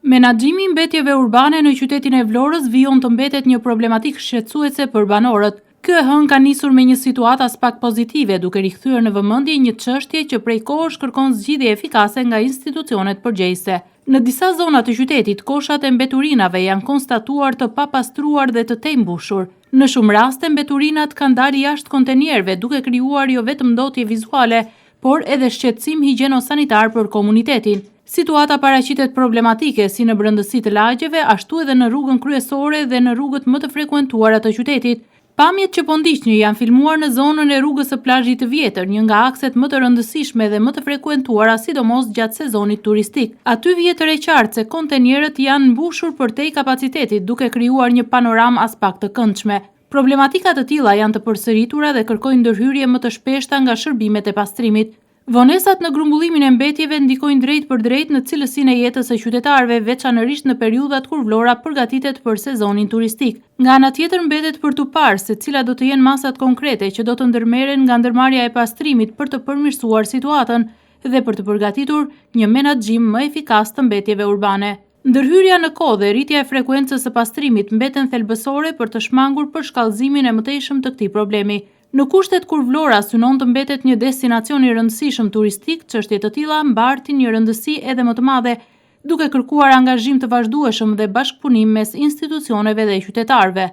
Menaxhimi i mbetjeve urbane në qytetin e Vlorës vijon të mbetet një problematikë shqetësuese për banorët. Ky hënë ka nisur me një situatë as pak pozitive, duke rikthyer në vëmendje një çështje që prej kohësh kërkon zgjidhje efikase nga institucionet përgjegjëse. Në disa zona të qytetit, koshat e mbeturinave janë konstatuar të papastruar dhe të tejmbushur. Në shumë raste, mbeturinat kanë dalë jashtë kontenierëve, duke krijuar jo vetëm ndotje vizuale, por edhe shqetësim higjieno-sanitar për komunitetin. Situata paraqitet problematike si në brendësi të lagjeve, ashtu edhe në rrugën kryesore dhe në rrugët më të frekuentuara të qytetit. Pamjet që po ndiqni janë filmuar në zonën e rrugës së plazhit të vjetër, një nga akset më të rëndësishme dhe më të frekuentuara, sidomos gjatë sezonit turistik. Aty vjetër e qartë se kontenierët janë mbushur përtej kapacitetit, duke krijuar një panoramë as pak të këndshme. Problematika të tilla janë të përsëritura dhe kërkojnë ndërhyrje më të shpeshta nga shërbimet e pastrimit. Vonesat në grumbullimin e mbetjeve ndikojnë drejt për drejt në cilësinë e jetës së qytetarëve, veçanërisht në periudhat kur Vlora përgatitet për sezonin turistik. Nga ana tjetër mbetet për tu parë se cilat do të jenë masat konkrete që do të ndërmerren nga ndërmarrja e pastrimit për të përmirësuar situatën dhe për të përgatitur një menaxhim më efikas të mbetjeve urbane. Ndërhyrja në kohë dhe rritja e frekuencës së pastrimit mbeten thelbësore për të shmangur përshkallëzimin e mëtejshëm të këtij problemi. Në kushtet kur Vlora synon të mbetet një destinacion i rëndësishëm turistik, çështje të tilla mbartin një rëndësi edhe më të madhe, duke kërkuar angazhim të vazhdueshëm dhe bashkëpunim mes institucioneve dhe qytetarëve.